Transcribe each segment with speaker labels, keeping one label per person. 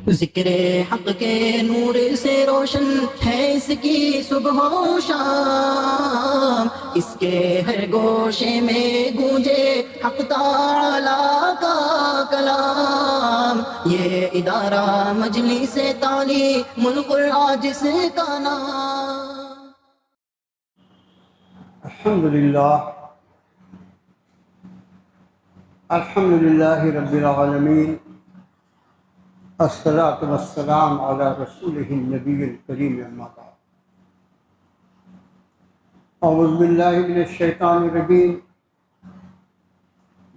Speaker 1: ذکر حق کے نور سے روشن ہے اس کی صبح و شام، اس کے ہر گوشے میں گونجے حق تعالیٰ کا کلام، یہ ادارہ مجلس تعلیم القرآن جس کا نام۔
Speaker 2: الحمدللہ رب العالمین، الصلاۃ والسلام علی رسولہ النبی الکریم، اما بعد۔ اعوذ باللہ من الشیطان الرجیم،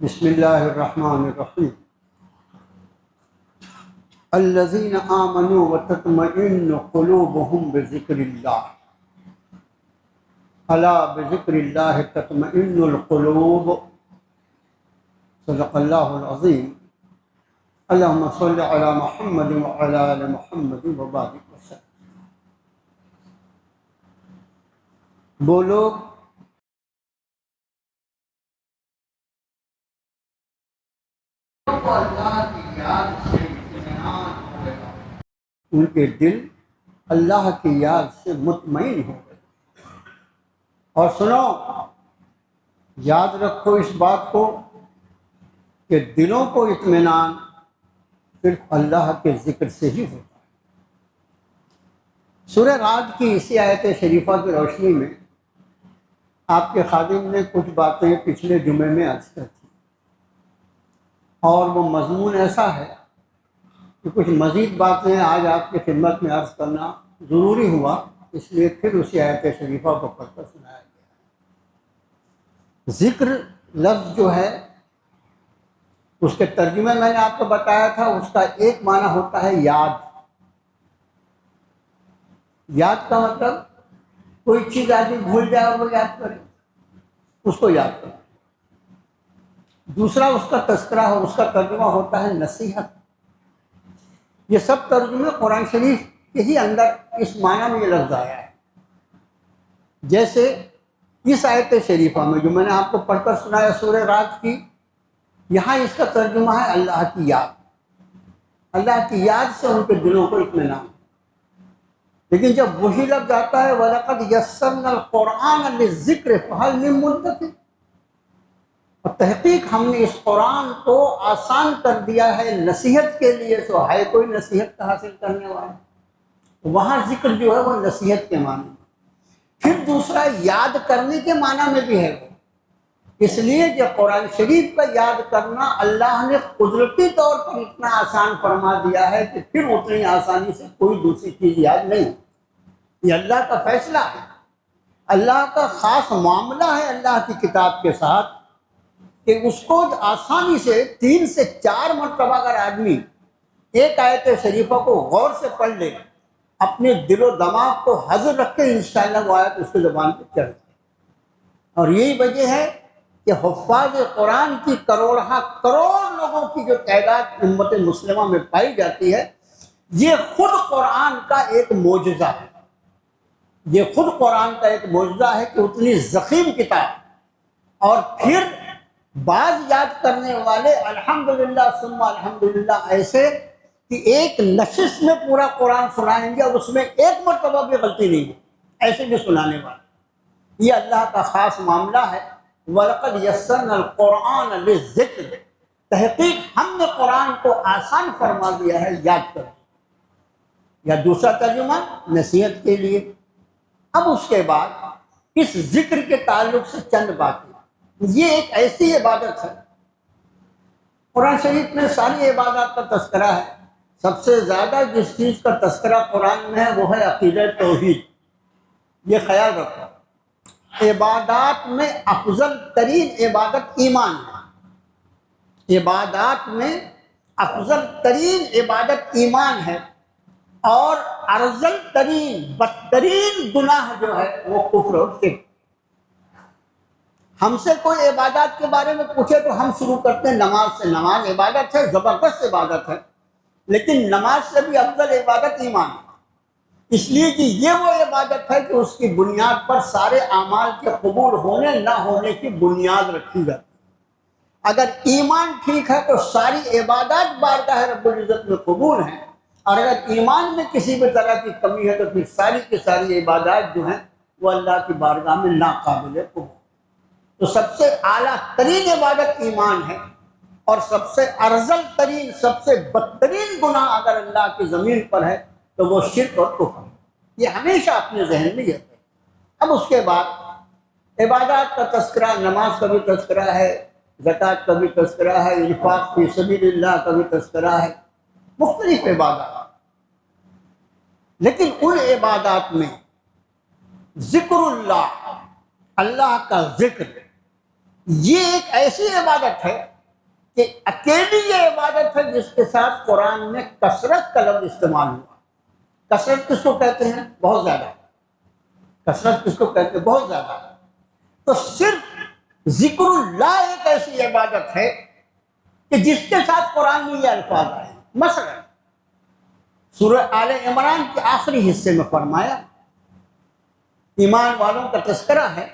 Speaker 2: بسم اللہ الرحمن الرحیم۔ الذین آمنوا وتطمئن قلوبهم بذکر اللہ، الا بذکر اللہ تطمئن القلوب، صدق اللہ العظیم۔ اللہم صل علی محمد وعلی آل محمد وبارک وسلم۔ وہ لوگ اللہ کی یاد سے اطمینان ہو گیا، ان کے دل اللہ کی یاد سے مطمئن ہو گئے۔ اور سنو، یاد رکھو اس بات کو کہ دلوں کو اطمینان صرف اللہ کے ذکر سے ہی ہوتا ہے۔ سورہ رعد کی اسی آیت شریفہ کی روشنی میں آپ کے خادم نے کچھ باتیں پچھلے جمعے میں عرض کی تھیں، اور وہ مضمون ایسا ہے کہ کچھ مزید باتیں آج آپ کی خدمت میں عرض کرنا ضروری ہوا، اس لیے پھر اسی آیت شریفہ کو پڑھ کر سنایا گیا۔ ذکر لفظ جو ہے اس کے ترجمے میں نے آپ کو بتایا تھا، اس کا ایک معنی ہوتا ہے یاد۔ یاد کا مطلب کوئی چیز آدمی بھول جائے اور وہ یاد کرے، اس کو یاد کرے۔ دوسرا اس کا تذکرہ ہو، اس کا ترجمہ ہوتا ہے نصیحت۔ یہ سب ترجمے قرآن شریف کے ہی اندر اس معنی میں یہ لفظ آیا ہے۔ جیسے اس آیت شریفہ میں جو میں نے آپ کو پڑھ کر سنایا سورہ رعد کی، یہاں اس کا ترجمہ ہے اللہ کی یاد۔ اللہ کی یاد سے ان کے دلوں کو اطمینان۔ لیکن جب وہی لفظ آتا ہے وَلَقَدْ يَسَّرْنَا الْقُرْآنَ لِلذِّكْرِ فَهَلْ مِن مُّدَّكِرٍ، اور تحقیق ہم نے اس قرآن کو آسان کر دیا ہے نصیحت کے لیے، سو ہے کوئی نصیحت کا حاصل کرنے والا؟ وہاں ذکر جو ہے وہ نصیحت کے معنی میں، پھر دوسرا یاد کرنے کے معنی میں بھی ہے وہ، اس لیے کہ قرآن شریف کا یاد کرنا اللہ نے قدرتی طور پر اتنا آسان فرما دیا ہے کہ پھر اتنی آسانی سے کوئی دوسری چیز یاد نہیں۔ یہ اللہ کا فیصلہ ہے، اللہ کا خاص معاملہ ہے اللہ کی کتاب کے ساتھ، کہ اس کو آسانی سے 3 سے 4 مرتبہ اگر آدمی ایک آیت شریفہ کو غور سے پڑھ لے، اپنے دل و دماغ کو حاضر رکھ کے انشاءاللہ وہ آیت اس کی زبان پہ چڑھ جائے۔ اور یہی وجہ ہے کہ حفاظ قرآن کی کروڑ لوگوں کی جو تعداد امت مسلمہ میں پائی جاتی ہے، یہ خود قرآن کا ایک معجزہ ہے۔ یہ خود قرآن کا ایک معجزہ ہے کہ اتنی ضخیم کتاب، اور پھر بعض یاد کرنے والے الحمدللہ ثم الحمدللہ ایسے کہ ایک نشست میں پورا قرآن سنائیں گے اور اس میں ایک مرتبہ بھی غلطی نہیں ہے، ایسے بھی سنانے والے۔ یہ اللہ کا خاص معاملہ ہے۔ وَلَقَدْ يَسَّرْنَا الْقُرْآنَ لِلذِّكْرِ، تحقیق ہم نے قرآن کو آسان فرما دیا ہے یاد کر۔ یا دوسرا ترجمہ نصیحت کے لیے۔ اب اس کے بعد اس ذکر کے تعلق سے چند باتیں۔ یہ ایک ایسی عبادت ہے، قرآن شریف میں ساری عبادات کا تذکرہ ہے، سب سے زیادہ جس چیز کا تذکرہ قرآن میں ہے وہ ہے عقیدہ توحید۔ یہ خیال رکھو، عبادات میں افضل ترین عبادت ایمان ہے۔ عبادات میں افضل ترین عبادت ایمان ہے، اور ارذل ترین بدترین گناہ جو ہے وہ کفر اور شرک۔ ہم سے کوئی عبادات کے بارے میں پوچھے تو ہم شروع کرتے ہیں نماز سے۔ نماز عبادت ہے، زبردست عبادت ہے، لیکن نماز سے بھی افضل عبادت ایمان ہے، اس لیے کہ یہ وہ عبادت ہے کہ اس کی بنیاد پر سارے اعمال کے قبول ہونے نہ ہونے کی بنیاد رکھی جاتی ہے۔ اگر ایمان ٹھیک ہے تو ساری عبادات بارگاہ رب العزت میں قبول ہیں، اور اگر ایمان میں کسی بھی طرح کی کمی ہے تو پھر ساری کی ساری عبادات جو ہیں وہ اللہ کی بارگاہ میں ناقابل قبول۔ تو سب سے اعلیٰ ترین عبادت ایمان ہے، اور سب سے ارذل ترین، سب سے بدترین گناہ اگر اللہ کی زمین پر ہے تو وہ شرک اور کفر ہے۔ یہ ہمیشہ اپنے ذہن میں یہ ہے۔ اب اس کے بعد عبادات کا تذکرہ، نماز کا بھی تذکرہ ہے، زکوٰۃ کا بھی تذکرہ ہے، انفاق فی سبیل اللہ کا بھی تذکرہ ہے، مختلف عبادات۔ لیکن ان عبادات میں ذکر اللہ، اللہ کا ذکر، یہ ایک ایسی عبادت ہے کہ اکیلی یہ عبادت ہے جس کے ساتھ قرآن میں کثرت کا لفظ استعمال ہوا۔ کثرت کس کو کہتے ہیں؟ بہت زیادہ۔ کثرت کس کو کہتے ہیں؟ بہت زیادہ۔ تو صرف ذکر اللہ ایک ایسی عبادت ہے کہ جس کے ساتھ قرآن میں یہ الفاظ آئے۔ مثلا سورہ آل عمران کے آخری حصے میں فرمایا، ایمان والوں کا تذکرہ ہے،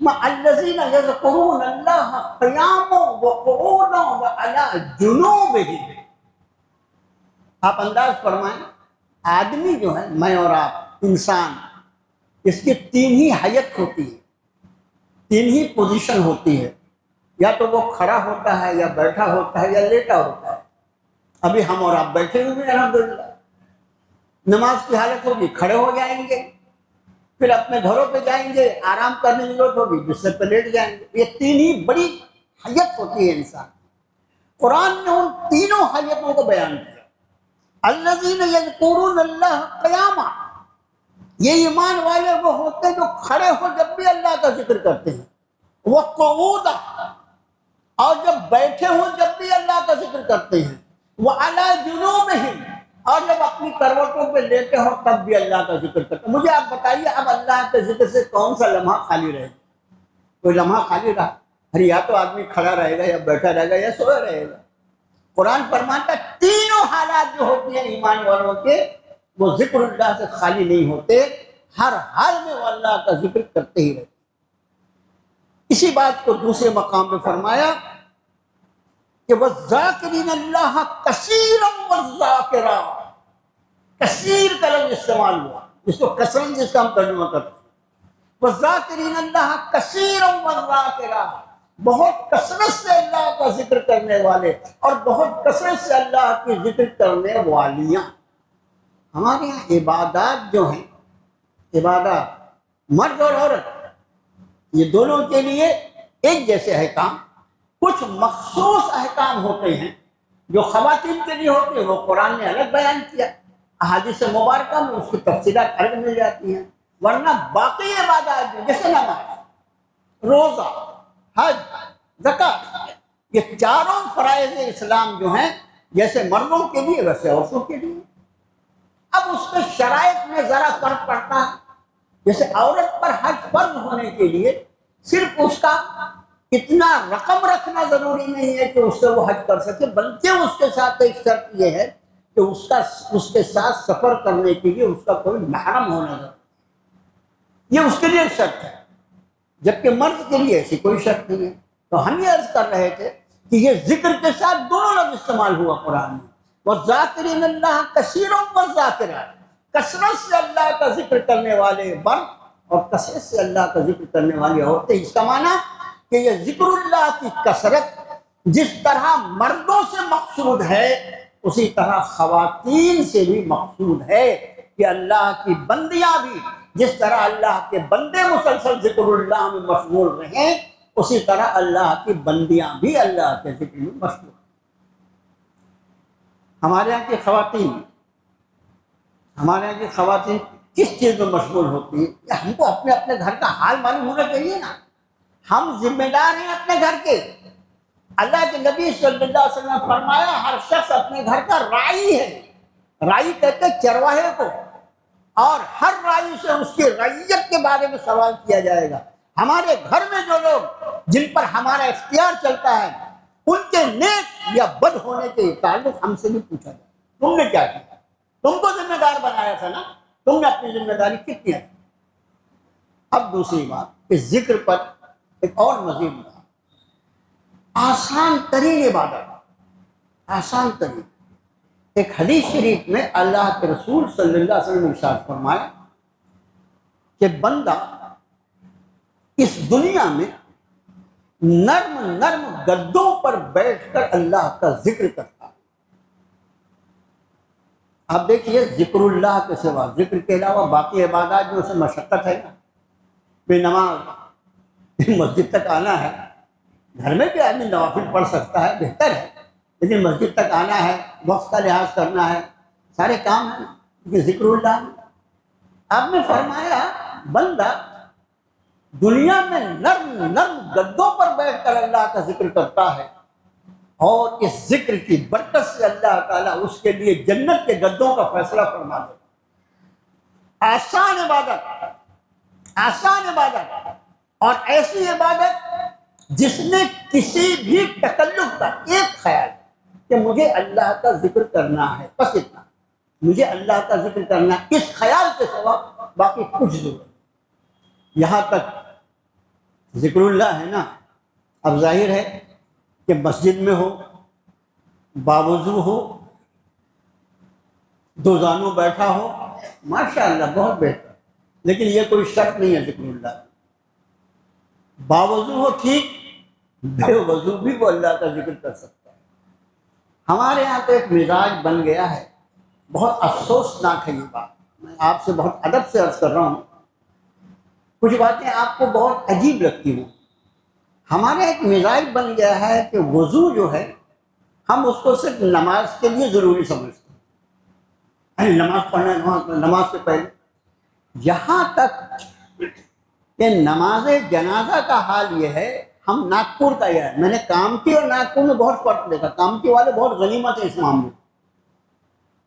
Speaker 2: الذین یذکرون اللہ قیاما وقعودا وعلی جنوبہم۔ آپ انداز فرمائیں، آدمی جو ہے، میں اور آپ، انسان، اس کی تین ہی حیت ہوتی ہے، تین ہی پوزیشن ہوتی ہے، یا تو وہ کھڑا ہوتا ہے، یا بیٹھا ہوتا ہے، یا لیٹا ہوتا ہے۔ ابھی ہم اور آپ بیٹھے ہوئے ہیں الحمدللہ، نماز کی حالت ہوگی کھڑے ہو جائیں گے، پھر اپنے گھروں پہ جائیں گے، آرام کرنے کی ضرورت ہوگی بستر پہ لیٹ جائیں گے۔ یہ تین ہی بڑی حیت ہوتی ہے انسان۔ قرآن نے ان تینوں حیتوں کو بیان کیا۔ الذین یذکرون اللہ قیاما، یہ ایمان والے وہ ہوتے ہیں جو کھڑے ہو جب بھی اللہ کا ذکر کرتے ہیں، وقعودا، اور جب بیٹھے ہوں جب بھی اللہ کا ذکر کرتے ہیں، وعلی جنوبہم، اور جب اپنی کروٹوں پہ لیتے ہو تب بھی اللہ کا ذکر کرتے ہیں۔ مجھے آپ بتائیے، اب اللہ کے ذکر سے کون سا لمحہ خالی رہے گا؟ کوئی لمحہ خالی رہا؟ ارے یا تو آدمی کھڑا رہے گا، یا بیٹھا رہے گا، یا سویا رہے گا۔ قرآن فرماتا ہے تینوں حالات جو ہوتی ہیں ایمان والوں کے، وہ ذکر اللہ سے خالی نہیں ہوتے، ہر حال میں وہ اللہ کا ذکر کرتے ہی رہتے۔ اسی بات کو دوسرے مقام پہ فرمایا کہ وَالذَّاكِرِينَ اللَّهَ كَثِيرًا وَالذَّاكِرَاتِ، کثیر کا لفظ استعمال ہوا، جس کو کثرت جس کا ہم ترجمہ کرتے ہیں۔ وَالذَّاكِرِينَ اللَّهَ كَثِيرًا وَالذَّاكِرَاتِ، بہت کثرت سے اللہ کا ذکر کرنے والے اور بہت کثرت سے اللہ کی ذکر کرنے والیاں۔ ہمارے یہاں عبادات جو ہیں، عبادات مرد اور عورت یہ دونوں کے لیے ایک جیسے احکام، کچھ مخصوص احکام ہوتے ہیں جو خواتین کے لیے ہوتے ہیں، وہ قرآن نے الگ بیان کیا، احادیث مبارکہ میں اس کی تفصیلات الگ مل جاتی ہیں۔ ورنہ باقی عبادات جیسے نماز، روزہ، حج، زکوٰۃ، یہ چاروں فرائض اسلام جو ہیں جیسے مردوں کے لیے ویسے عورتوں کے لیے۔ اب اس کے شرائط میں ذرا فرق پڑتا ہے۔ جیسے عورت پر حج فرض ہونے کے لیے صرف اس کا اتنا رقم رکھنا ضروری نہیں ہے کہ اس سے وہ حج کر سکے، بلکہ اس کے ساتھ ایک شرط یہ ہے کہ اس کے ساتھ سفر کرنے کے لیے اس کا کوئی محرم ہونا ضروری ہے۔ یہ اس کے لیے شرط ہے، جبکہ مرد کے لیے ایسی کوئی شرط نہیں ہے۔ تو ہم یہ عرض کر رہے تھے کہ یہ ذکر کے ساتھ دونوں لفظ استعمال ہوا قرآن میں، وَالذَّاكِرِينَ اللَّهَ كَثِيرًا وَالذَّاكِرَاتِ، کثرت سے اللہ کا ذکر کرنے والے مرد اور کثرت سے اللہ کا ذکر کرنے والی عورتیں۔ اس کا معنی کہ یہ ذکر اللہ کی کثرت جس طرح مردوں سے مقصود ہے، اسی طرح خواتین سے بھی مقصود ہے کہ اللہ کی بندیاں بھی جس طرح اللہ کے بندے مسلسل ذکر اللہ میں مشغول رہیں، اسی طرح اللہ کی بندیاں بھی اللہ کے ذکر میں مشغول ہیں۔ ہمارے یہاں کی خواتین کس چیز میں مشغول ہوتی ہے؟ ہم کو اپنے اپنے گھر کا حال معلوم ہونا چاہیے نا۔ ہم ذمہ دار ہیں اپنے گھر کے۔ اللہ کے نبی صلی اللہ علیہ وسلم نے فرمایا ہر شخص اپنے گھر کا راعی ہے۔ راعی کہتے ہیں چرواہے کو، اور ہر راعی سے اس کی رعیت کے بارے میں سوال کیا جائے گا۔ ہمارے گھر میں جو لوگ جن پر ہمارا اختیار چلتا ہے، ان کے نیک یا بد ہونے کے تعلق ہم سے بھی پوچھا جائے، تم نے کیا کیا؟ تم کو ذمہ دار بنایا تھا نا، تم نے اپنی ذمہ داری کتنی ہے؟ اب دوسری بات، اس ذکر پر ایک اور مزید بات، آسان ترین عبادت، آسان ترین ایک حدیث شریف میں اللہ کے رسول صلی اللہ علیہ وسلم نے ارشاد فرمایا کہ بندہ اس دنیا میں نرم نرم گدوں پر بیٹھ کر اللہ کا ذکر کرتا ہے۔ آپ دیکھیے ذکر اللہ کے سوا، ذکر کے علاوہ باقی عبادات جو اسے مشقت ہے نا، بے نماز مسجد تک آنا ہے، گھر میں بھی آدمی نوافل پڑھ سکتا ہے، بہتر ہے، لیکن مسجد تک آنا ہے، وقت کا لحاظ کرنا ہے، سارے کام ہیں، لیکن ذکر اللہ آپ نے فرمایا بندہ دنیا میں نرم نرم گدوں پر بیٹھ کر اللہ کا ذکر کرتا ہے، اور اس ذکر کی برکت سے اللہ تعالیٰ اس کے لیے جنت کے گدوں کا فیصلہ فرما دیتا۔ آسان عبادت اور ایسی عبادت جس میں کسی بھی تکلف کا ایک خیال کہ مجھے اللہ کا ذکر کرنا ہے، بس اتنا، مجھے اللہ کا ذکر کرنا ہے، اس خیال کے سوا باقی کچھ ضرورت۔ یہاں تک ذکر اللہ ہے نا، اب ظاہر ہے کہ مسجد میں ہو، باوضو ہو، دو زانوں بیٹھا ہو، ماشاءاللہ بہت بہتر، لیکن یہ کوئی شرط نہیں ہے ذکر اللہ۔ باوضو ہو ٹھیک، بے وضو بھی وہ اللہ کا ذکر کر سکتا ہے۔ ہمارے یہاں تو ایک مزاج بن گیا ہے، بہت افسوسناک ہے یہ بات، میں آپ سے بہت ادب سے عرض کر رہا ہوں، کچھ باتیں آپ کو بہت عجیب لگتی ہوں۔ ہمارا ایک مزاج بن گیا ہے کہ وضو جو ہے ہم اس کو صرف نماز کے لیے ضروری سمجھتے ہیں، نماز پڑھنا، نماز سے پہلے، یہاں تک کہ نماز جنازہ کا حال یہ ہے، ہم ناگپور کا یہ ہے، میں نے کامتی اور ناگپور میں بہت فرق دیکھا، کامتی والے بہت غنیمت ہے اس معاملے،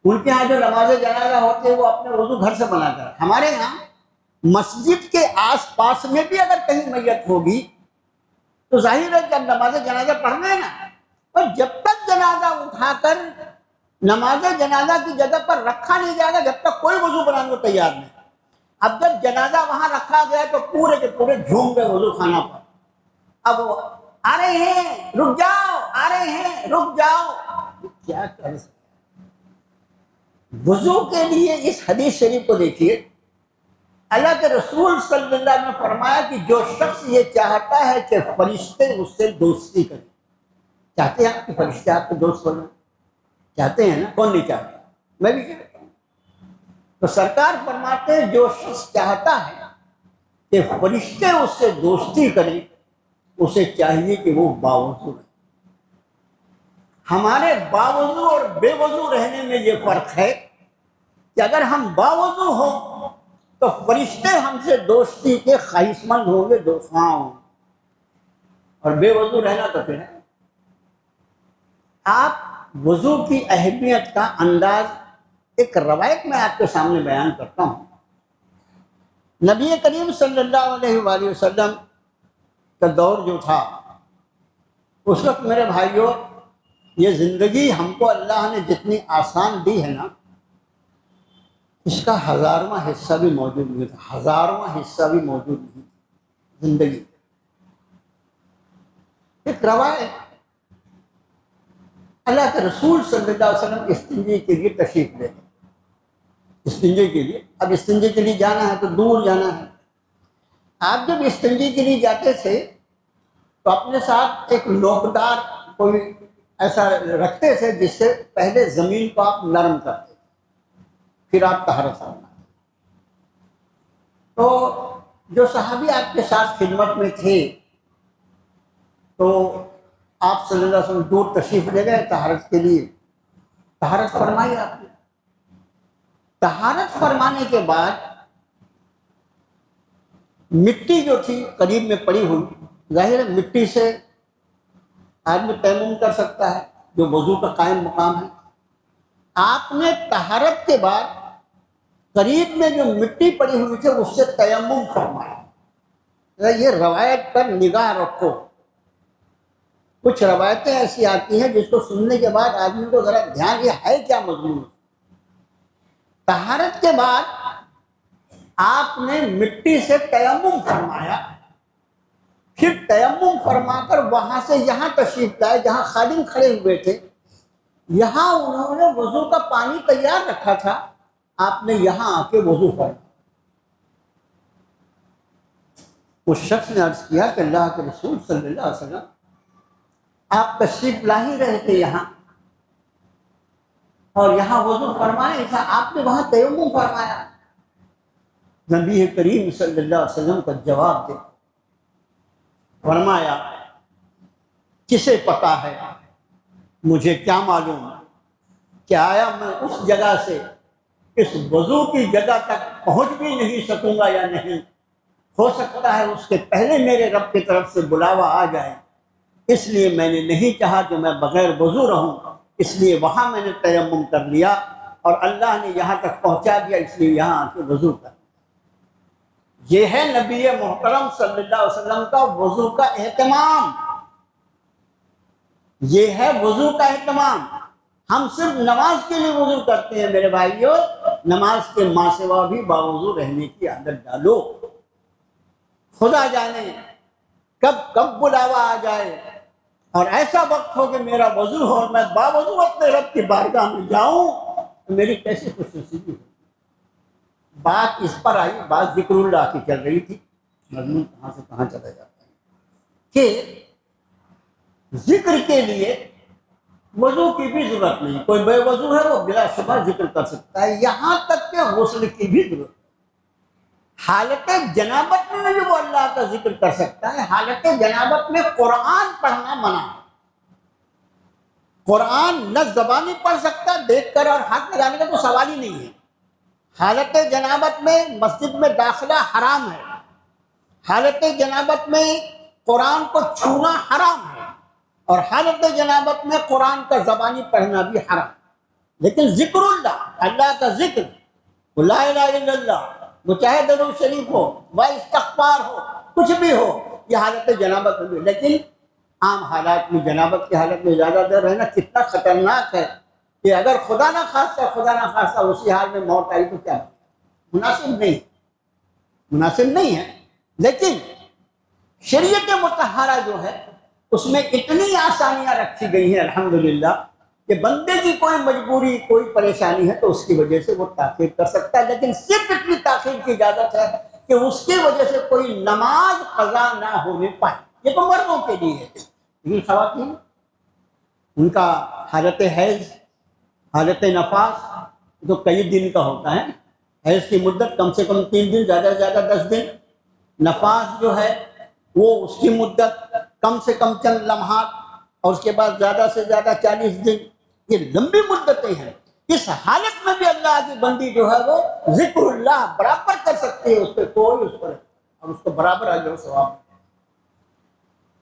Speaker 2: ان کے یہاں جو نماز جنازہ ہوتے ہیں وہ اپنے وضو گھر سے بنا کر، ہمارے یہاں مسجد کے آس پاس میں بھی اگر کہیں میت ہوگی تو ظاہر ہے کہ اب نماز جنازہ پڑھنا ہے نا، اور جب تک جنازہ اٹھا کر نماز جنازہ کی جگہ پر رکھا نہیں جائے گا جب تک کوئی وضو بنانے کو تیار نہیں۔ اب جب جنازہ وہاں رکھا گیا تو پورے کے پورے جھوم گئے وضو خانہ پر، اب وہ آ رہے ہیں رک جاؤ، آ رہے ہیں رک جاؤ، کیا کر سکتے۔ وضو کے لیے اس حدیث شریف کو دیکھیے، اللہ کے رسول صلی اللہ علیہ وسلم نے فرمایا کہ جو شخص یہ چاہتا ہے کہ فرشتے اس سے دوستی کریں، چاہتے ہیں آپ کہ فرشتے آپ کے دوست بنیں؟ چاہتے ہیں نا، کون نہیں چاہتا، میں بھی چاہتا ہوں۔ تو سرکار فرماتے ہیں جو شخص چاہتا ہے کہ فرشتے اس سے دوستی کریں اسے چاہیے کہ وہ باوضو رہے۔ ہمارے باوضو اور بے وضو رہنے میں یہ فرق ہے کہ اگر ہم باوضو ہوں تو فرشتے ہم سے دوستی کے خواہش مند ہوں گے، دوستاں ہوں گے، اور بے وضو رہنا تو پھر ہے۔ آپ وضو کی اہمیت کا انداز ایک روایت میں آپ کے سامنے بیان کرتا ہوں۔ نبی کریم صلی اللہ علیہ وآلہ وسلم کا دور جو تھا، اس وقت میرے بھائیوں یہ زندگی ہم کو اللہ نے جتنی آسان دی ہے نا، اس کا ہزارواں حصہ بھی موجود نہیں تھا، ہزارواں حصہ بھی موجود نہیں تھا زندگی۔ ایک روایت، اللہ کے رسول صلی اللہ علیہ وسلم استنجے کے لیے تشریف لے گئے، استنجے کے لیے، اب استنجے کے لیے جانا ہے تو دور جانا ہے۔ آپ جب استنجے کے لیے جاتے تھے تو اپنے ساتھ ایک نوکدار کوئی ایسا رکھتے تھے جس سے پہلے زمین کو آپ نرم کرتے تھے، پھر آپ طہارت فرماتے۔ تو جو صحابی آپ کے ساتھ خدمت میں تھے تو آپ صلی اللہ علیہ وسلم دور تشریف لے گئے طہارت کے لیے، طہارت فرمائی آپ نے۔ طہارت فرمانے کے بعد مٹی جو تھی قریب میں پڑی ہوئی، ظاہر ہے مٹی سے آدمی تیمم کر سکتا ہے جو وضو کا قائم مقام ہے۔ آپ نے طہارت کے بعد قریب میں جو مٹی پڑی ہوئی تھی اس سے تیمم فرمایا۔ یہ روایت پر نگاہ رکھو، کچھ روایتیں ایسی آتی ہیں جس کو سننے کے بعد آدمی کو ذرا دھیان، یہ ہے کیا مضمون۔ طہارت کے بعد آپ نے مٹی سے تیمم فرمایا، پھر تیمم فرما کر وہاں سے یہاں تشریف لائے جہاں خادم کھڑے ہوئے تھے، یہاں انہوں نے وضو کا پانی تیار رکھا تھا، آپ نے یہاں آ کے وضو فرمایا۔ اس شخص نے عرض کیا کہ اللہ کے رسول صلی اللہ علیہ وسلم آپ تشریف لا ہی رہے تھے یہاں، اور یہاں وضو فرمایا تھا، آپ نے وہاں تیمم فرمایا۔ نبی کریم صلی اللہ علیہ وسلم کا جواب دے فرمایا کسے پتا ہے، مجھے کیا معلوم کہ آیا میں اس جگہ سے اس وضو کی جگہ تک پہنچ بھی نہیں سکوں گا یا نہیں، ہو سکتا ہے اس کے پہلے میرے رب کی طرف سے بلاوا آ جائے، اس لیے میں نے نہیں چاہا کہ میں بغیر وضو رہوں، اس لیے وہاں میں نے تیمم کر لیا، اور اللہ نے یہاں تک پہنچا دیا، اس لیے یہاں آ کے وضو کر۔ یہ ہے نبی محترم صلی اللہ علیہ وسلم کا وضو کا اہتمام، یہ ہے وضو کا اہتمام۔ ہم صرف نماز کے لیے وضو کرتے ہیں میرے بھائیوں، نماز کے ماں سوا بھی باوضو رہنے کی عادت ڈالو۔ خدا جانے کب بلاوا آ جائے اور ایسا وقت ہو کہ میرا وضو ہو اور میں باوضو اپنے رب کی بارگاہ میں جاؤں، تو میری کیسی خوش نصیبی ہو۔ بات اس پر آئی، بات ذکر اللہ کی چل رہی تھی، مضمون کہاں سے کہاں چلا جاتا ہے کہ ذکر کے لیے وضو کی بھی ضرورت نہیں، کوئی بے وضو ہے وہ بلا شبہ ذکر کر سکتا ہے، یہاں تک کہ غسل کی بھی ضرورت ہے۔ حالت جنابت میں بھی وہ اللہ کا ذکر کر سکتا ہے، حالت جنابت میں قرآن پڑھنا منع ہے۔ قرآن نہ زبانی پڑھ سکتا، دیکھ کر اور ہاتھ لگانے کا تو سوال ہی نہیں ہے۔ حالت جنابت میں مسجد میں داخلہ حرام ہے، حالت جنابت میں قرآن کو چھونا حرام ہے، اور حالت جنابت میں قرآن کا زبانی پڑھنا بھی حرام، لیکن ذکر اللہ، اللہ کا ذکر، لا الہ الا اللہ، وہ چاہے درود شریف ہو، وہ استغفار ہو، کچھ بھی ہو، یہ حالت جنابت میں بھی۔ لیکن عام حالات میں، جنابت کی حالت میں زیادہ دیر رہنا کتنا خطرناک ہے کہ اگر خدا نہ خواستہ اسی حال میں موت آئی تو کیا مناسب نہیں ہے۔ لیکن شریعت مطہرہ جو ہے اس میں اتنی آسانیاں رکھی گئی ہیں الحمدللہ کہ بندے کی کوئی مجبوری، کوئی پریشانی ہے تو اس کی وجہ سے وہ تاخیر کر سکتا ہے، لیکن صرف اتنی تاخیر کی اجازت ہے کہ اس کی وجہ سے کوئی نماز قضا نہ ہونے پائے۔ یہ تو مردوں کے لیے ہے، لیکن خواتین ان کا حالت حیض، حالت نفاس تو کئی دن کا ہوتا ہے، حیض کی مدت کم سے کم 3 دن، زیادہ سے زیادہ 10 دن، نفاس جو ہے وہ اس کی مدت کم سے کم چند لمحات، اور اس کے بعد زیادہ سے زیادہ 40 دن، یہ لمبی مدتیں ہیں۔ اس حالت میں بھی اللہ کی بندی جو ہے وہ ذکر اللہ برابر کر سکتی ہے، اس پہ کوئی اس پر اور اس کو برابر اجر و ثواب۔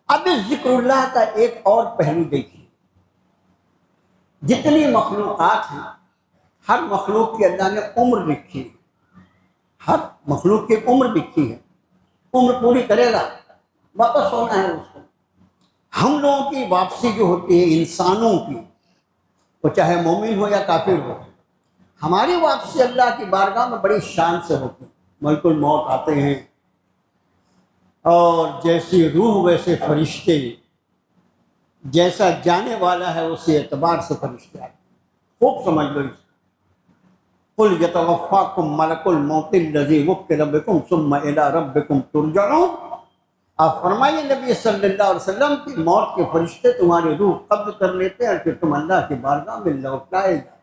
Speaker 2: اب اس ذکر اللہ کا ایک اور پہلو دیکھیے، جتنی مخلوقات ہیں ہر مخلوق کی اللہ نے عمر لکھی ہے، ہر مخلوق کی عمر لکھی ہے، عمر پوری کرے گا واپس ہونا ہے اس کو۔ ہم لوگوں کی واپسی جو ہوتی ہے انسانوں کی، وہ چاہے مومن ہو یا کافر ہو، ہماری واپسی اللہ کی بارگاہ میں بڑی شان سے ہوتی ہے۔ ملک الموت آتے ہیں اور جیسی روح ویسے فرشتے، جیسا جانے والا ہے اسی اعتبار سے فرشتے آتے ہیں۔ خوب سمجھ لو اس قل یتوفاکم ملک الموت الذی وکل بکم ثم الی ربکم ترجعون۔ آپ فرمائیے نبی صلی اللہ علیہ وسلم کی موت کے فرشتے تمہاری روح قبض کر لیتے ہیں اور پھر تم اللہ کی بارگاہ میں لوٹائے جاتے۔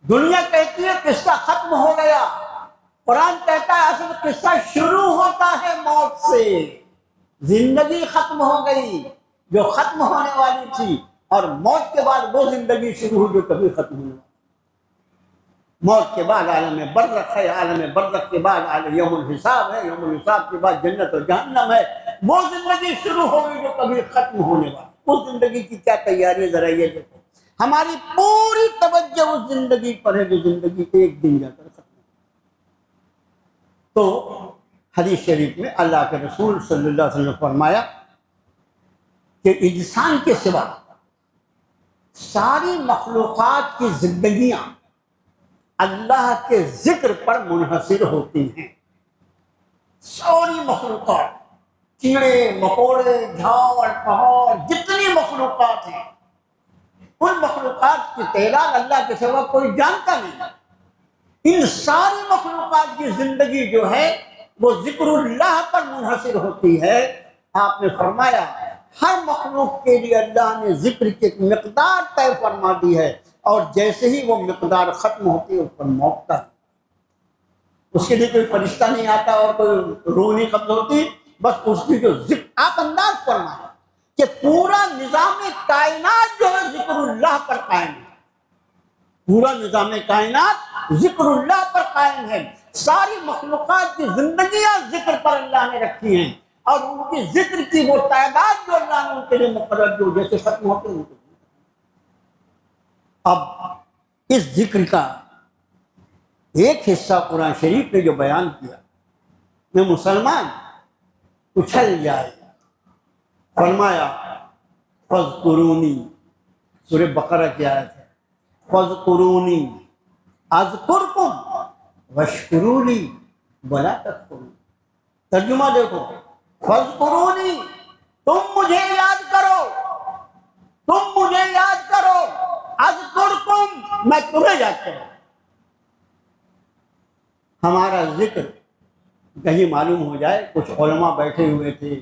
Speaker 2: دنیا کہتی ہے قصہ ختم ہو گیا، قرآن کہتا ہے اصل قصہ شروع ہوتا ہے موت سے۔ زندگی ختم ہو گئی جو ختم ہونے والی تھی، اور موت کے بعد وہ زندگی شروع ہوئی جو کبھی ختم ہونے والی۔ موت کے بعد عالم برزخ ہے، عالم برزخ کے بعد عالم یوم الحساب ہے، یوم الحساب کے بعد جنت اور جہنم ہے۔ وہ زندگی شروع ہو گئی جو کبھی ختم ہونے والی۔ اس زندگی کی کیا تیاری ذرا یہ دیکھو، ہماری پوری توجہ اس زندگی پر ہے جو زندگی ایک دن جا کر ختم ہو۔ تو حدیث شریف میں اللہ کے رسول صلی اللہ علیہ وسلم نے فرمایا کہ انسان کے سوا ساری مخلوقات کی زندگیاں اللہ کے ذکر پر منحصر ہوتی ہیں۔ ساری مخلوقات، کیڑے مکوڑے، جھاڑ پہاڑ، جتنی مخلوقات ہیں ان مخلوقات کی تعداد اللہ کے سوا کوئی جانتا نہیں۔ ان ساری مخلوقات کی زندگی جو ہے وہ ذکر اللہ پر منحصر ہوتی ہے۔ آپ نے فرمایا ہر مخلوق کے لیے اللہ نے ذکر کی ایک مقدار طے فرما دی ہے، اور جیسے ہی وہ مقدار ختم ہوتی ہے اس پر موت ہے۔ اس کے لیے کوئی فرشتہ نہیں آتا اور کوئی روح نہیں قبض ہوتی، بس اس کی جو ذکر، آپ انداز فرمائیں کہ پورا نظام کائنات جو ہے ذکر اللہ پر قائم ہے، پورا نظام کائنات ذکر اللہ پر قائم ہے۔ ساری مخلوقات کی زندگیاں ذکر پر اللہ نے رکھی ہیں، اور ان کی ذکر کی وہ تعداد جو اللہ نے ان کے لیے مقرر جو جیسے ختم ہوتے ہیں۔ اب اس ذکر کا ایک حصہ قرآن شریف نے جو بیان کیا، میں مسلمان اچھل جائے، فرمایا فَاذْكُرُونِي، سورہ بقرہ کی آیت ہے، فَاذْكُرُونِي أَذْكُرْكُمْ وَاشْكُرُوا لِي وَلَا تَكْفُرُونِ۔ ترجمہ دیکھو، فَاذْكُرُونِي، تم مجھے یاد کرو، تم مجھے یاد کرو، اذکرکم، میں تمہیں یاد کروں۔ ہمارا ذکر کہیں معلوم ہو جائے، کچھ علماء بیٹھے ہوئے تھے،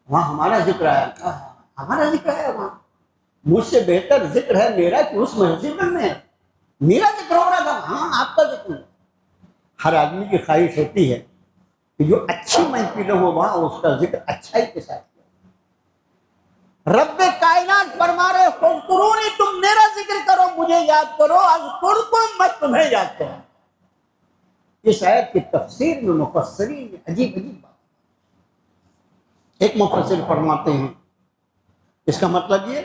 Speaker 2: وہاں ہمارا ذکر آیا، ہمارا ذکر آیا وہاں، مجھ سے بہتر ذکر ہے میرا کہ اس محفل میں ہے، میرا ذکر ہو رہا تھا، ہاں آپ کا ذکر۔ ہر آدمی کی خواہش ہوتی ہے کہ جو اچھی محفل ہو وہاں اس کا ذکر اچھائی کے ساتھ ہو۔ رب کائنات فرما رہے فَاذْكُرُونِي، تم میرا ذکر کرو، مجھے یاد کرو، اذکرکم، میں تمہیں یاد کروں۔ اس آیت کی تفسیر میں مفسرین نے عجیب بات، ایک مفسر فرماتے ہیں اس کا مطلب یہ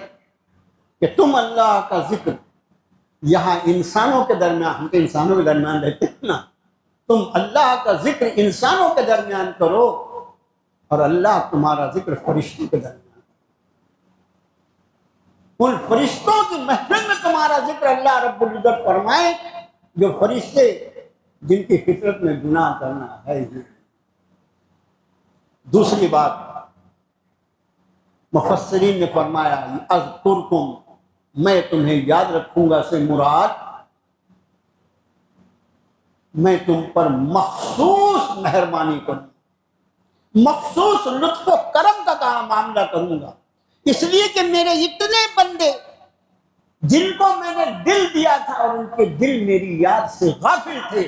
Speaker 2: کہ تم اللہ کا ذکر یہاں انسانوں کے درمیان، ہم تو انسانوں کے درمیان رہتے ہیں نا، تم اللہ کا ذکر انسانوں کے درمیان کرو، اور اللہ تمہارا ذکر فرشتوں کے درمیان، ان فرشتوں کی محفل میں تمہارا ذکر اللہ رب العزت فرمائے، جو فرشتے جن کی فطرت میں گناہ کرنا ہے ہی۔ دوسری بات مفسرین نے فرمایا اذکرکم، میں تمہیں یاد رکھوں گا سے مراد میں تم پر مخصوص مہربانی کروں، مخصوص لطف و کرم کا معاملہ کروں گا، اس لیے کہ میرے اتنے بندے جن کو میں نے دل دیا تھا اور ان کے دل میری یاد سے غافل تھے،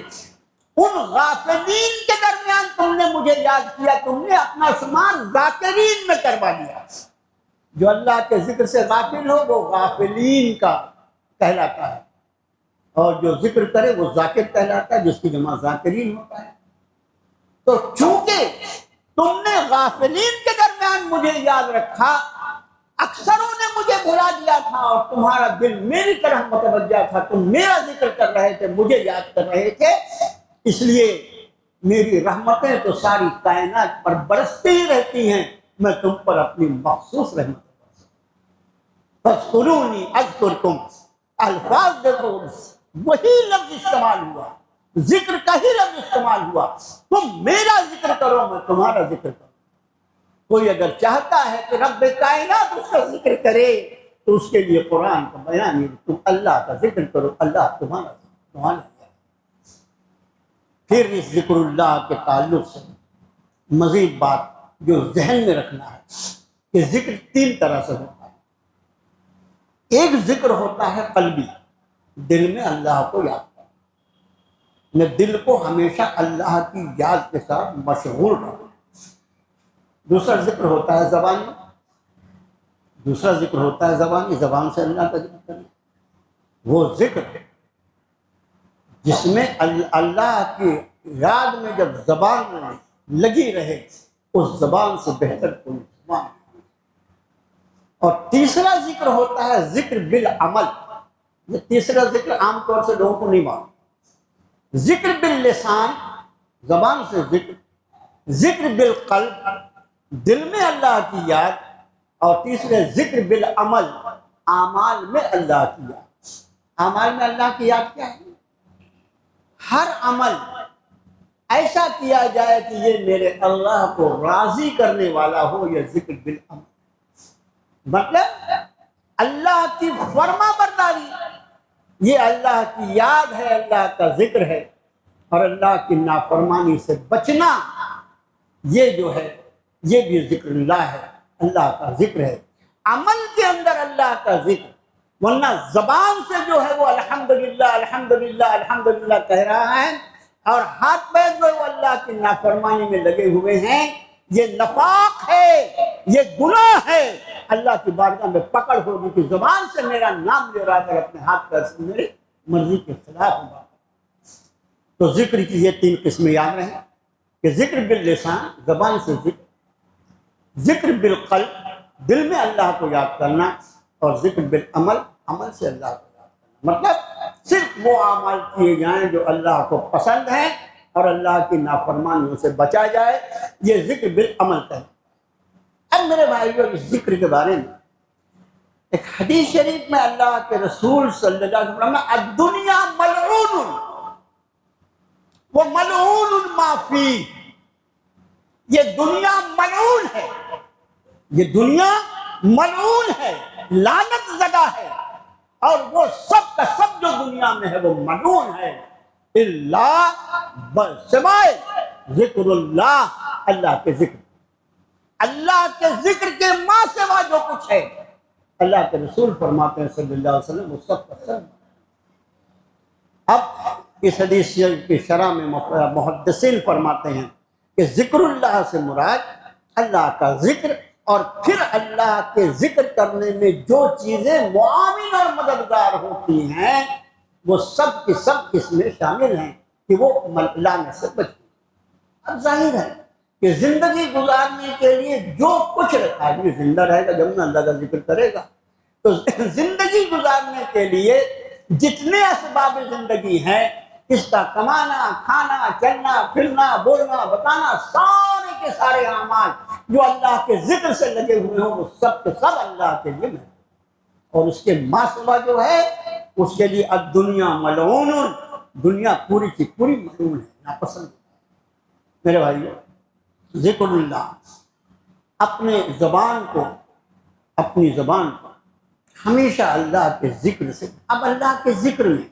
Speaker 2: ان غافلین کے درمیان تم نے مجھے یاد کیا، تم نے اپنا شمار ذاکرین میں کروا لیا۔ جو اللہ کے ذکر سے غافل ہو وہ غافلین کا کہلاتا ہے، اور جو ذکر کرے وہ ذاکر کہلاتا ہے، جس کی جمع ذاکرین ہوتا ہے۔ تو چونکہ تم نے غافلین کے درمیان مجھے یاد رکھا، اکثروں نے مجھے بھلا دیا تھا، اور تمہارا دل میری طرف متوجہ تھا، تم میرا ذکر کر رہے تھے، مجھے یاد کر رہے تھے، اس لیے میری رحمتیں تو ساری کائنات پر برستی ہی رہتی ہیں، میں تم پر اپنی مخصوص رحمت فَاذْكُرُونِي أَذْكُرْكُمْ، الفاظ دیکھو، وہی لفظ استعمال ہوا، ذکر کا ہی لفظ استعمال ہوا، تم میرا ذکر کرو میں تمہارا ذکر کروں۔ کوئی اگر چاہتا ہے کہ رب کائنات اس کا ذکر کرے تو اس کے لیے قرآن کا بیان ہے، تم اللہ کا ذکر کرو، اللہ تمہارا تمہارا۔ پھر اس ذکر اللہ کے تعلق سے مزید بات جو ذہن میں رکھنا ہے کہ ذکر تین طرح سے ہوتا ہے۔ ایک ذکر ہوتا ہے قلبی، دل میں اللہ کو یاد کرنا، میں دل کو ہمیشہ اللہ کی یاد کے ساتھ مشغول رکھنا۔ دوسرا ذکر ہوتا ہے زبانی، دوسرا ذکر ہوتا ہے زبانی، زبان سے اللہ کا ذکر کرنا، وہ ذکر جس میں اللہ کی یاد میں جب زبان لگی رہے، اس زبان سے بہتر کوئی زبان نہیں۔ اور تیسرا ذکر ہوتا ہے ذکر بالعمل، یہ تیسرا ذکر عام طور سے لوگوں کو نہیں معلوم۔ ذکر باللسان، زبان سے ذکر، ذکر بالقلب، دل میں اللہ کی یاد، اور تیسرے ذکر بالعمل، اعمال میں اللہ کی یاد۔ اعمال میں اللہ کی یاد کیا ہے؟ ہر عمل ایسا کیا جائے کہ یہ میرے اللہ کو راضی کرنے والا ہو، یہ ذکر بالعمل۔ مطلب اللہ کی فرما برداری، یہ اللہ کی یاد ہے، اللہ کا ذکر ہے، اور اللہ کی نافرمانی سے بچنا یہ جو ہے یہ بھی ذکر اللہ ہے، اللہ کا ذکر ہے، عمل کے اندر اللہ کا ذکر، ورنہ زبان سے جو ہے وہ الحمدللہ الحمدللہ الحمدللہ کہہ رہا ہے اور ہاتھ پیر جو وہ اللہ کی نافرمانی میں لگے ہوئے ہیں، یہ نفاق ہے، یہ گناہ ہے، اللہ کی بارگاہ میں پکڑ ہوگی کہ زبان سے میرا نام لے رہا کر اپنے ہاتھ پیر سے میری مرضی کے خلاف ہوا۔ تو ذکر کی یہ 3 قسمیں یاد رہیں کہ ذکر باللسان، زبان سے ذکر بالقلب، دل میں اللہ کو یاد کرنا، اور ذکر بالعمل، عمل سے اللہ کو یاد کرنا، مطلب صرف وہ اعمال کیے جائیں جو اللہ کو پسند ہیں اور اللہ کی نافرمانیوں سے بچا جائے، یہ ذکر بالعمل ہے۔ اب میرے بھائیو، اس ذکر کے بارے میں ایک حدیث شریف میں اللہ کے رسول صلی اللہ علیہ وسلم نے الدنیا ملعون وملعون ما فی، یہ دنیا ملعون ہے، یہ دنیا ملعون ہے، لعنت زدہ ہے، اور وہ سب کا سب جو دنیا میں ہے وہ ملعون ہے، اللہ سوائے ذکر اللہ، اللہ کے ذکر، اللہ کے ذکر کے ماں سوا جو کچھ ہے، اللہ کے رسول فرماتے ہیں صلی اللہ علیہ وسلم وہ سب کا سب۔ اب اس حدیث کی شرح میں محدثین فرماتے ہیں کہ ذکر اللہ سے مراد اللہ کا ذکر، اور پھر اللہ کے ذکر کرنے میں جو چیزیں معاون اور مددگار ہوتی ہیں وہ سب کی سب اس میں شامل ہیں کہ وہ لانے سے بچیں۔ اب ظاہر ہے کہ زندگی گزارنے کے لیے جو کچھ آدمی زندہ رہے گا جب نہ اللہ کا ذکر کرے گا، تو زندگی گزارنے کے لیے جتنے اسباب زندگی ہیں، اس کا کمانا، کھانا، چلنا، پھرنا، بولنا، بتانا، سارے کے سارے اعمال جو اللہ کے ذکر سے لگے ہوئے ہوں وہ سب کے سب اللہ کے لیے ہے، اور اس کے ماں سوا جو ہے اس کے لیے الدنیا ملعون، دنیا پوری کی پوری ملعون ہے، ناپسند۔ میرے بھائیو، ذکر اللہ، اپنی زبان کو ہمیشہ اللہ کے ذکر سے۔ اب اللہ کے ذکر میں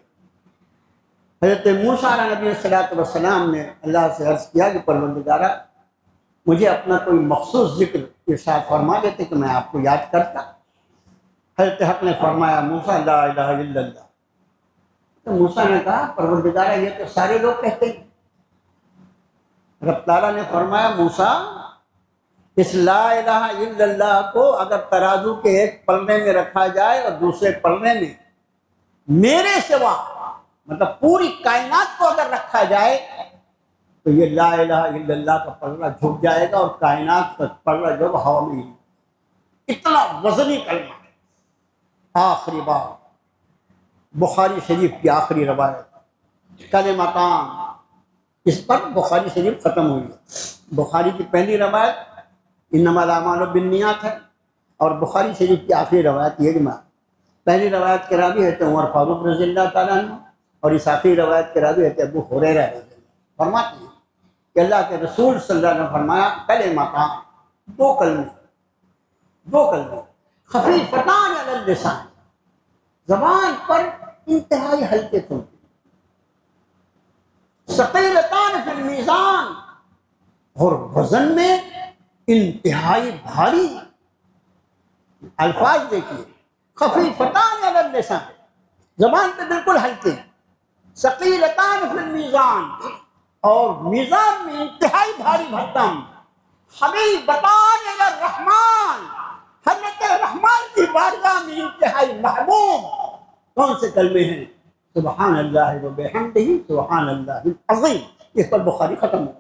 Speaker 2: حضرت موسیٰ علیہ نبی صلی اللہ علیہ وسلم نے اللہ سے عرض کیا کہ پروردگارا مجھے اپنا کوئی مخصوص ذکر ارشاد فرما دیتے کہ میں آپ کو یاد کرتا۔ حضرت حق نے فرمایا موسیٰ لا الہ الا اللہ۔ تو موسیٰ نے کہا پروردگارا یہ تو سارے لوگ کہتے ہیں۔ رب تعالیٰ نے فرمایا موسیٰ اس لا الہ الا اللہ کو اگر ترازو کے ایک پلڑے میں رکھا جائے اور دوسرے پلڑے میں میرے سوا مطلب پوری کائنات کو اگر رکھا جائے تو یہ لا الہ الا اللہ کا پلڑا جھک جائے گا اور کائنات کا پلڑا جو ہوا میں ہی، اتنا وزنی کلمہ ہے۔ آخری بات بخاری شریف کی آخری روایت کلمتان، اس پر بخاری شریف ختم ہوئی ہے۔ بخاری کی پہلی روایت انما الاعمال بالنیات ہے، اور بخاری شریف کی آخری روایت یہ کہ پہلی روایت کے راوی ہے عمر فاروق رضی اللہ تعالیٰ عنہ، اور اس آخری روایت کے راوی ہے ابو ہریرہ رضی اللہ عنہ۔ فرماتے ہیں کہ اللہ کے رسول صلی اللہ علیہ وسلم فرمایا کلمتان، دو کلمے خفیفتان علی اللسان، زبان پر انتہائی ہلکے تھوڑے، ثقیلتان فی المیزان، اور وزن میں انتہائی بھاری۔ الفاظ دیکھیے، خفیفتان علی اللسان، زبان پہ بالکل ہلکے، ثقیلتان فی المیزان، اور میزان میں انتہائی بھاری بھرکم، حبیبتان الی الرحمن، حضرت رحمان کی بارگاہ میں انتہائی محبوب۔ کون سے کلمے ہیں؟ سبحان اللہ و بحمدہ سبحان اللہ العظیم، اس پر بخاری ختم ہو۔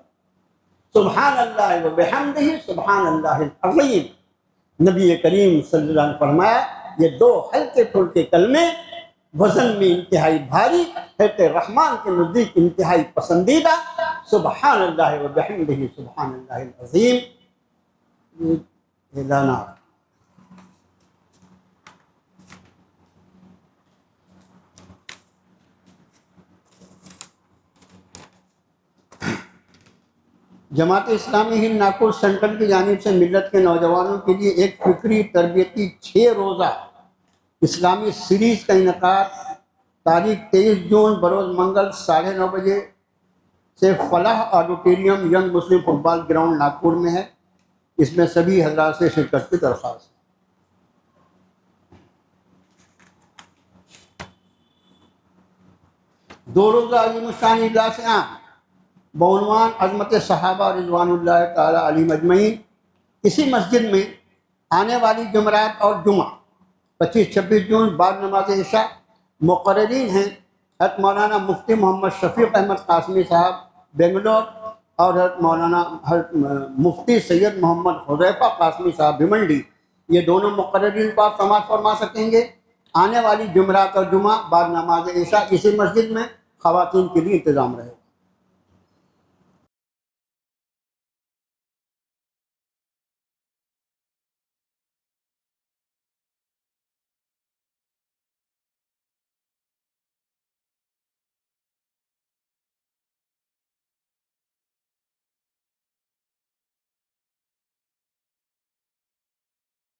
Speaker 2: سبحان اللہ و بحمدہ سبحان اللہ العظیم، نبی کریم صلی اللہ علیہ وسلم فرمایا یہ دو ہلکے پھلکے کلمے وزن میں انتہائی بھاری، حضرت رحمان کے نزدیک انتہائی پسندیدہ، سبحان اللہ و بحمدہ سبحان اللہ العظیم۔ اعلانات۔ جماعت اسلامی ہند ناگپور سینٹر کی جانب سے ملت کے نوجوانوں کے لیے ایک فکری تربیتی 6 روزہ اسلامی سیریز کا انعقاد تاریخ 23 جون بروز منگل 9:30 بجے سے فلاح آڈیٹوریم ینگ مسلم فٹ بال گراؤنڈ ناگپور میں ہے۔ اس میں سبھی حضرات سے شرکت کی درخواست ہے۔ دو روزہ عظیم الشان اجلاس عام بعنوان عظمت صحابہ رضوان اللہ تعالیٰ علیہم اجمعین اسی مسجد میں آنے والی جمعرات اور جمعہ 25-26 جون بعد نماز عشاء مقررین ہیں حضرت مولانا مفتی محمد شفیق احمد قاسمی صاحب بنگلور اور حضرت مفتی سید محمد حذیفہ قاسمی صاحب بھمنڈی۔ یہ دونوں مقررین کو آپ سماعت فرما سکیں گے۔ آنے والی جمعرات اور جمعہ بعد نماز عشاء اسی مسجد میں خواتین کے لیے انتظام رہے گا۔